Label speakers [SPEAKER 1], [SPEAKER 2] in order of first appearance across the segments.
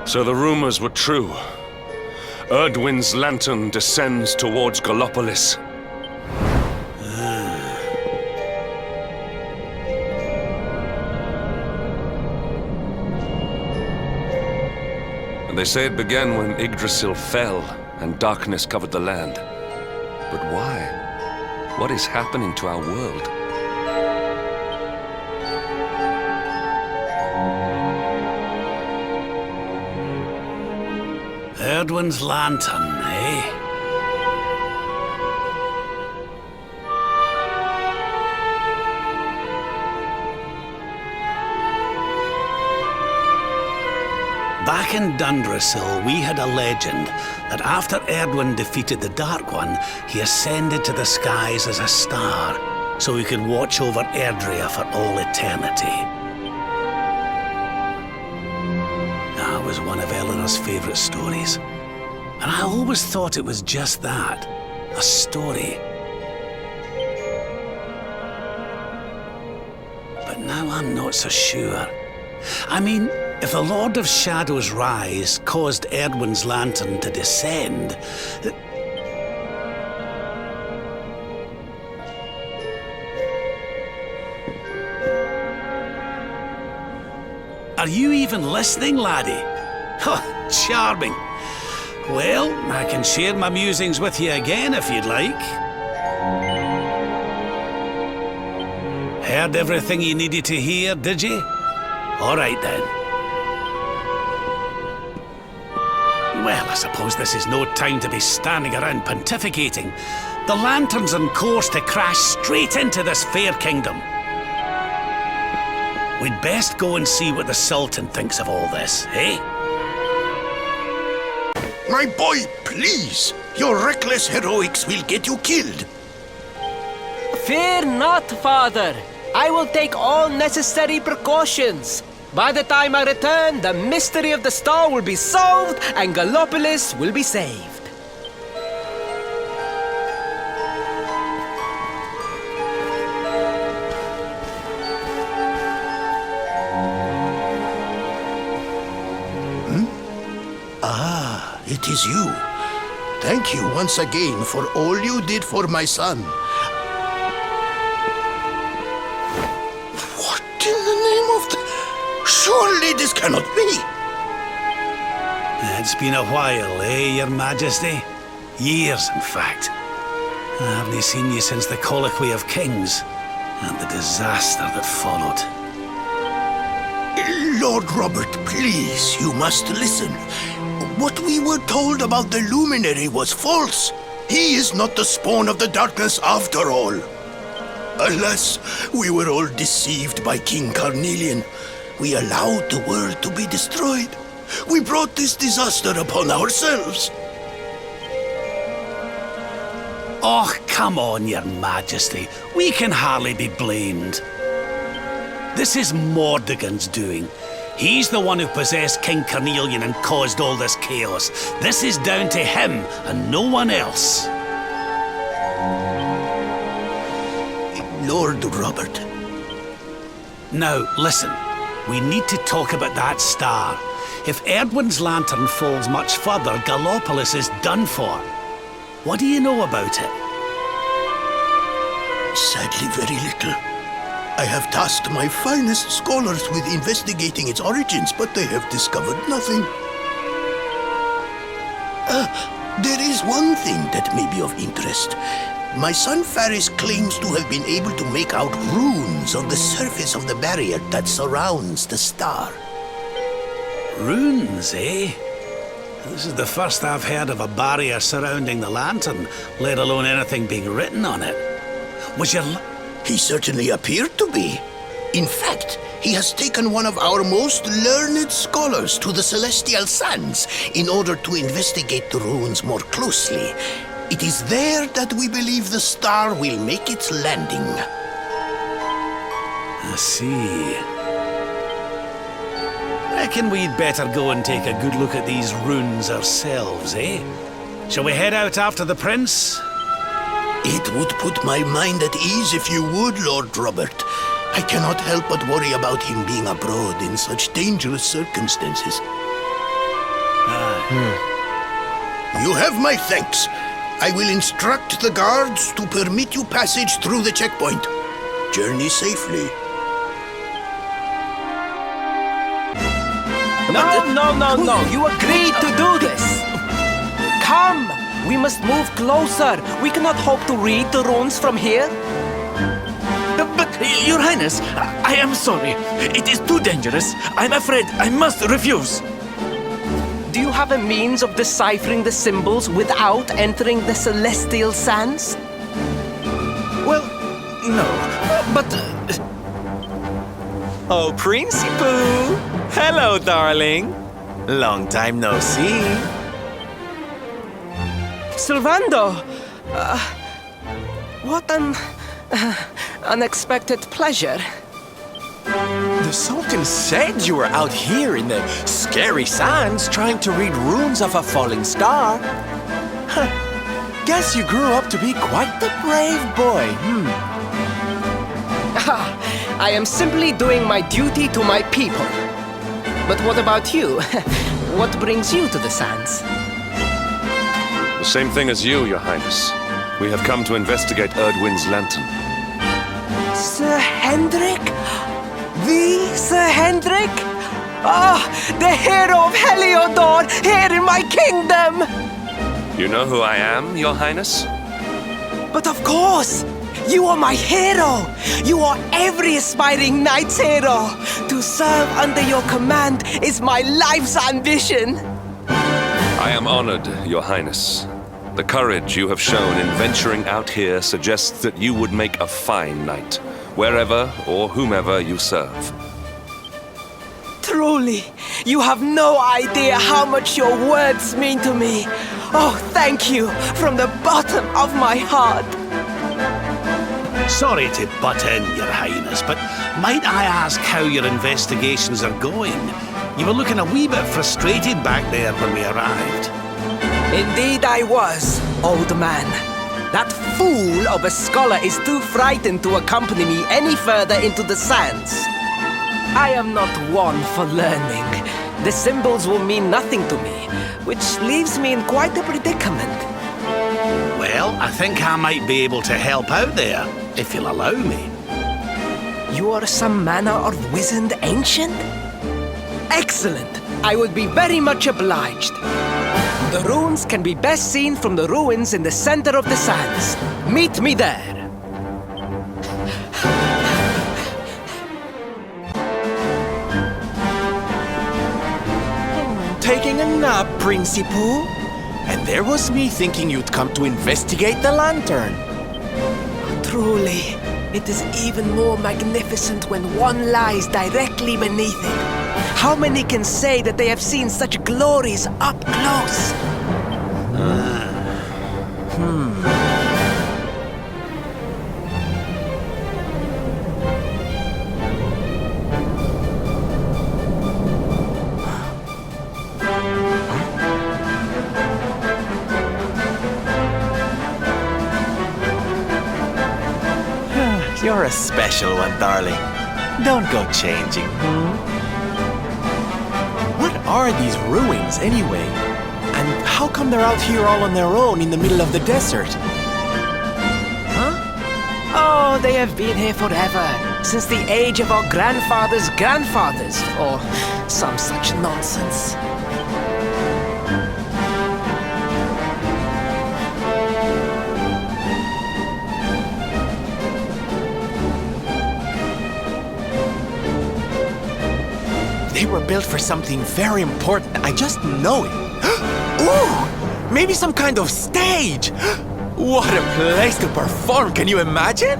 [SPEAKER 1] So the rumors were true. Erdwin's lantern descends towards Gallopolis. They say it began when Yggdrasil fell and darkness covered the land. But why? What is happening to our world?
[SPEAKER 2] Erdwin's lantern, eh? Back in Dundrasil, we had a legend that after Erdwin defeated the Dark One, he ascended to the skies as a star, so he could watch over Erdrea for all eternity. That was one of Eleanor's favorite stories. And I always thought it was just that, a story. But now I'm not so sure. I mean, if the Lord of Shadow's rise caused Erdwin's lantern to descend, are you even listening, laddie? Oh, charming. Well, I can share my musings with you again if you'd like. Heard everything you needed to hear, did you? All right then. Well, I suppose this is no time to be standing around pontificating. The lantern's on course to crash straight into this fair kingdom. We'd best go and see what the Sultan thinks of all this, eh?
[SPEAKER 3] My boy, please! Your reckless heroics will get you killed.
[SPEAKER 4] Fear not, father. I will take all necessary precautions. By the time I return, the mystery of the star will be solved and Gallopolis will be saved.
[SPEAKER 3] Ah, it is you. Thank you once again for all you did for my son. What in the name of the... Surely this cannot be!
[SPEAKER 2] It's been a while, eh, Your Majesty? Years, in fact. I haven't seen you since the Colloquy of Kings and the disaster that followed.
[SPEAKER 3] Lord Robert, please, you must listen. What we were told about the Luminary was false. He is not the spawn of the darkness after all. Alas, we were all deceived by King Carnelian. We allowed the world to be destroyed. We brought this disaster upon ourselves.
[SPEAKER 2] Oh, come on, Your Majesty. We can hardly be blamed. This is Mordegon's doing. He's the one who possessed King Carnelian and caused all this chaos. This is down to him and no one else.
[SPEAKER 3] Lord Robert.
[SPEAKER 2] Now, listen. We need to talk about that star. If Erdwin's lantern falls much further, Gallopolis is done for. What do you know about it?
[SPEAKER 3] Sadly, very little. I have tasked my finest scholars with investigating its origins, but they have discovered nothing. There is one thing that may be of interest. My son Faris claims to have been able to make out runes on the surface of the barrier that surrounds the star.
[SPEAKER 2] Runes, eh? This is the first I've heard of a barrier surrounding the lantern, let alone anything being written on it. Was your...
[SPEAKER 3] He certainly appeared to be. In fact, he has taken one of our most learned scholars to the Celestial Sands in order to investigate the runes more closely. It is there that we believe the star will make its landing.
[SPEAKER 2] I see. Reckon we'd better go and take a good look at these runes ourselves, eh? Shall we head out after the prince?
[SPEAKER 3] It would put my mind at ease if you would, Lord Robert. I cannot help but worry about him being abroad in such dangerous circumstances. You have my thanks. I will instruct the guards to permit you passage through the checkpoint. Journey safely.
[SPEAKER 4] No. You agreed to do this. Come. We must move closer. We cannot hope to read the runes from here.
[SPEAKER 5] But, Your Highness, I am sorry. It is too dangerous. I'm afraid I must refuse.
[SPEAKER 4] Do you have a means of deciphering the symbols without entering the celestial sands?
[SPEAKER 5] Well, no. But...
[SPEAKER 6] Oh, Princey Pooh! Hello, darling. Long time no see.
[SPEAKER 4] Sylvando! What an unexpected pleasure.
[SPEAKER 6] The Sultan said you were out here in the scary sands trying to read runes of a falling star. Huh. Guess you grew up to be quite the brave boy,
[SPEAKER 4] I am simply doing my duty to my people. But what about you? What brings you to the sands?
[SPEAKER 1] The same thing as you, Your Highness. We have come to investigate Erdwin's lantern.
[SPEAKER 4] Sir Hendrik? The Sir Hendrik? Ah, the hero of Heliodor, here in my kingdom!
[SPEAKER 1] You know who I am, Your Highness?
[SPEAKER 4] But of course! You are my hero! You are every aspiring knight's hero! To serve under your command is my life's ambition!
[SPEAKER 1] I am honored, Your Highness. The courage you have shown in venturing out here suggests that you would make a fine knight, wherever or whomever you serve.
[SPEAKER 4] Truly, you have no idea how much your words mean to me. Oh, thank you from the bottom of my heart.
[SPEAKER 2] Sorry to butt in, Your Highness, but might I ask how your investigations are going? You were looking a wee bit frustrated back there when we arrived.
[SPEAKER 4] Indeed I was, old man. That fool of a scholar is too frightened to accompany me any further into the sands. I am not one for learning. The symbols will mean nothing to me, which leaves me in quite a predicament.
[SPEAKER 2] Well, I think I might be able to help out there, if you'll allow me.
[SPEAKER 4] You are some manner of wizened ancient? Excellent! I would be very much obliged. The runes can be best seen from the ruins in the center of the sands. Meet me there.
[SPEAKER 6] Taking a nap, Princey Pooh? And there was me thinking you'd come to investigate the lantern.
[SPEAKER 4] Truly, it is even more magnificent when one lies directly beneath it. How many can say that they have seen such glories up close?
[SPEAKER 6] You're a special one, darling. Don't go changing. What are these ruins, anyway? And how come they're out here all on their own in the middle of the desert?
[SPEAKER 4] Oh, they have been here forever, since the age of our grandfathers' grandfathers, or some such nonsense.
[SPEAKER 6] They were built for something very important. I just know it. Ooh! Maybe some kind of stage! What a place to perform! Can you imagine?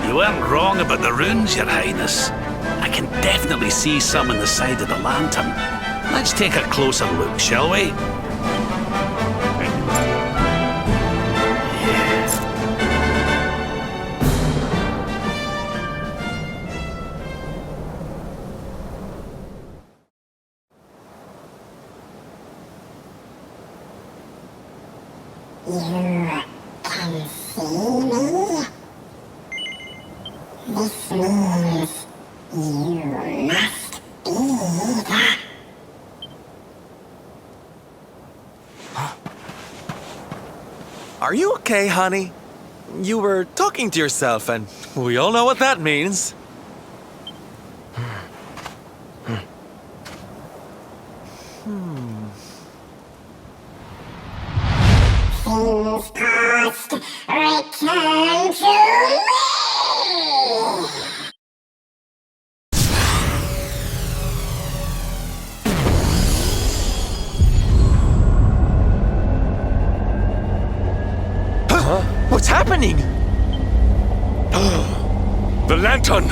[SPEAKER 2] You weren't wrong about the runes, Your Highness. I can definitely see some in the side of the lantern. Let's take a closer look, shall we?
[SPEAKER 7] You can see me? This means you must be the...
[SPEAKER 6] Are you okay, honey? You were talking to yourself, and we all know what that means.
[SPEAKER 7] Things past, return to me!
[SPEAKER 6] What's happening?
[SPEAKER 1] The lantern!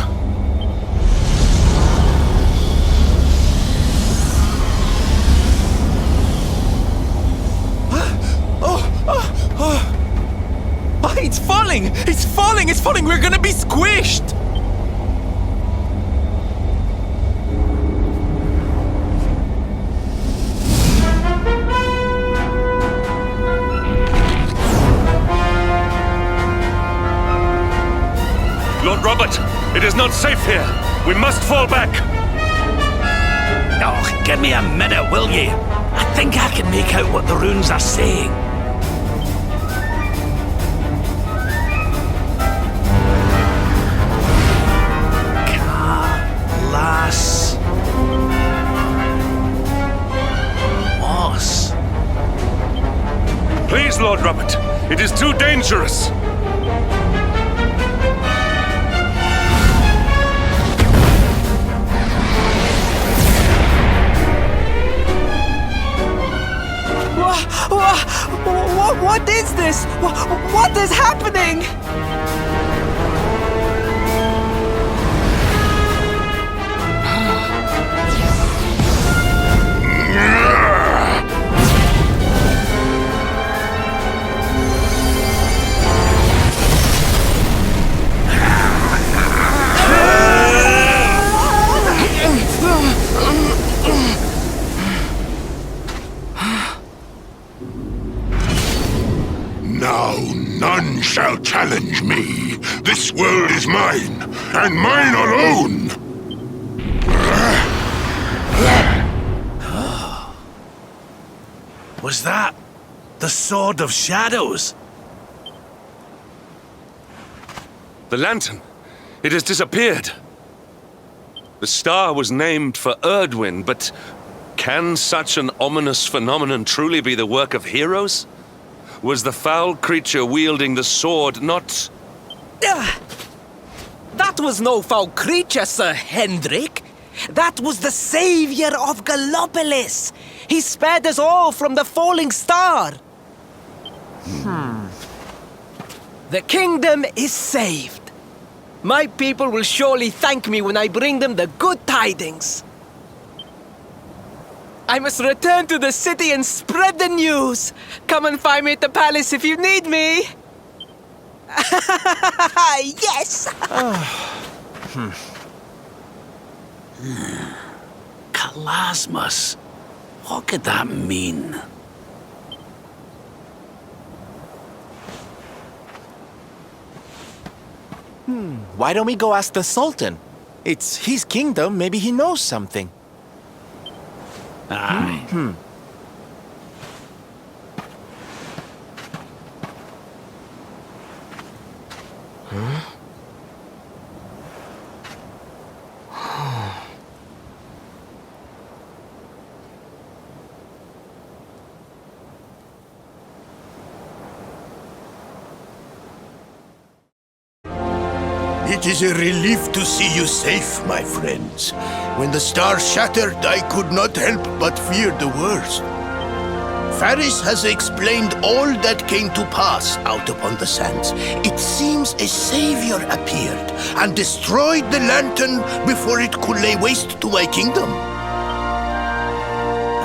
[SPEAKER 6] Oh, it's falling! It's falling! It's falling! We're gonna be squished!
[SPEAKER 1] Lord Robert, it is not safe here. We must fall back.
[SPEAKER 2] Oh, give me a minute, will ye? I think I can make out what the runes are saying. Las... Moss.
[SPEAKER 1] Please, Lord Robert, it is too dangerous.
[SPEAKER 4] What is this? What is happening?
[SPEAKER 3] Now none shall challenge me. This world is mine, and mine alone.
[SPEAKER 2] Was that the Sword of Shadows?
[SPEAKER 1] The lantern. It has disappeared. The star was named for Erdwin, but can such an ominous phenomenon truly be the work of heroes? Was the foul creature wielding the sword not...
[SPEAKER 4] That was no foul creature, Sir Hendrik. That was the savior of Gallopolis. He spared us all from the falling star. The kingdom is saved. My people will surely thank me when I bring them the good tidings. I must return to the city and spread the news. Come and find me at the palace if you need me. Yes!
[SPEAKER 2] Kalasmus. What could that mean?
[SPEAKER 6] Why don't we go ask the Sultan? It's his kingdom, maybe he knows something.
[SPEAKER 2] Aye.
[SPEAKER 3] It is a relief to see you safe, my friends. When the star shattered, I could not help but fear the worst. Faris has explained all that came to pass out upon the sands. It seems a savior appeared and destroyed the lantern before it could lay waste to my kingdom.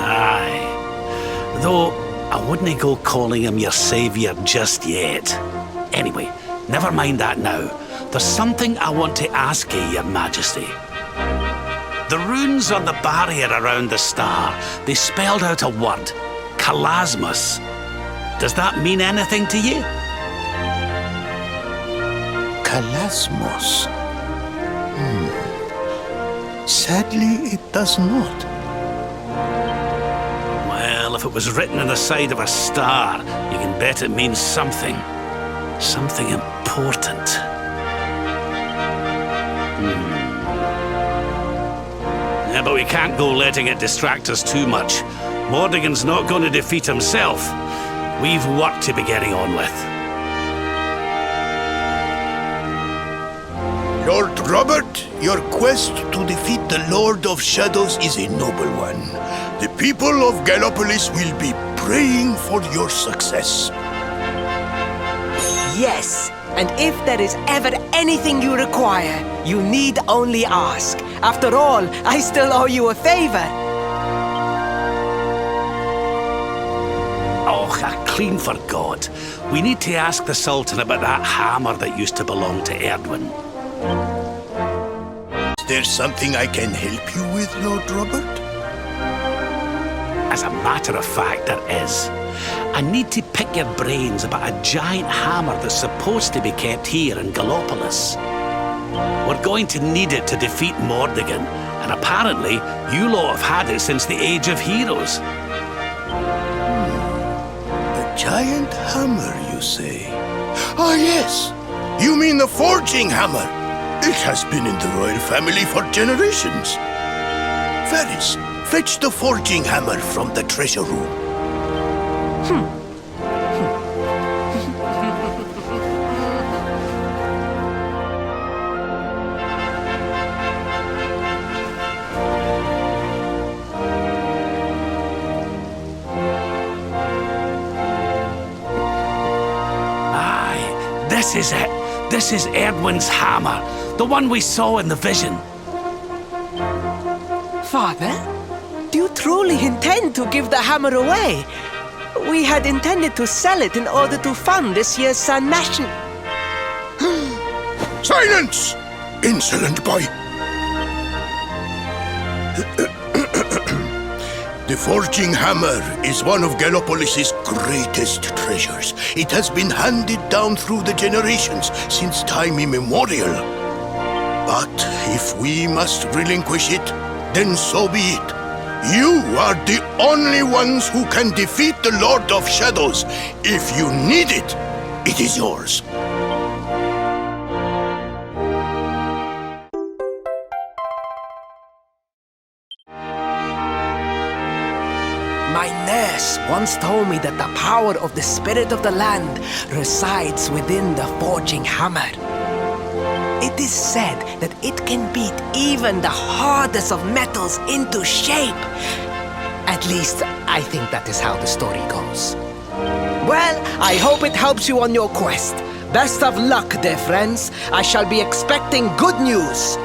[SPEAKER 2] Aye. Though, I wouldn't go calling him your savior just yet. Anyway, never mind that now. There's something I want to ask you, Your Majesty. The runes on the barrier around the star, they spelled out a word, Kalasmus. Does that mean anything to you?
[SPEAKER 3] Kalasmos. Sadly, it does not.
[SPEAKER 2] Well, if it was written on the side of a star, you can bet it means something. Something important. Yeah, but we can't go letting it distract us too much. Mordigan's not going to defeat himself. We've work to be getting on with.
[SPEAKER 3] Lord Robert, your quest to defeat the Lord of Shadows is a noble one. The people of Gallopolis will be praying for your success.
[SPEAKER 4] Yes, and if there is ever anything you require, you need only ask. After all, I still owe you a favor.
[SPEAKER 2] Oh, I clean forgot. We need to ask the Sultan about that hammer that used to belong to Erdwin.
[SPEAKER 3] Is there something I can help you with, Lord Robert?
[SPEAKER 2] As a matter of fact, there is. I need to pick your brains about a giant hammer that's supposed to be kept here in Gallopolis. We're going to need it to defeat Mordigan, and apparently you lot have had it since the Age of Heroes.
[SPEAKER 3] A giant hammer, you say? Ah, yes. You mean the forging hammer? It has been in the royal family for generations. Varys, fetch the forging hammer from the treasure room.
[SPEAKER 2] Aye, this is it. This is Erdwin's hammer, the one we saw in the vision.
[SPEAKER 4] Father, do you truly intend to give the hammer away? We had intended to sell it in order to fund this year's Sun Nation.
[SPEAKER 3] Silence! Insolent boy! The forging hammer is one of Gallopolis' greatest treasures. It has been handed down through the generations since time immemorial. But if we must relinquish it, then so be it. You are the only ones who can defeat the Lord of Shadows. If you need it, it is yours.
[SPEAKER 4] My nurse once told me that the power of the spirit of the land resides within the forging hammer. It is said that it can beat even the hardest of metals into shape. At least, I think that is how the story goes. Well, I hope it helps you on your quest. Best of luck, dear friends. I shall be expecting good news.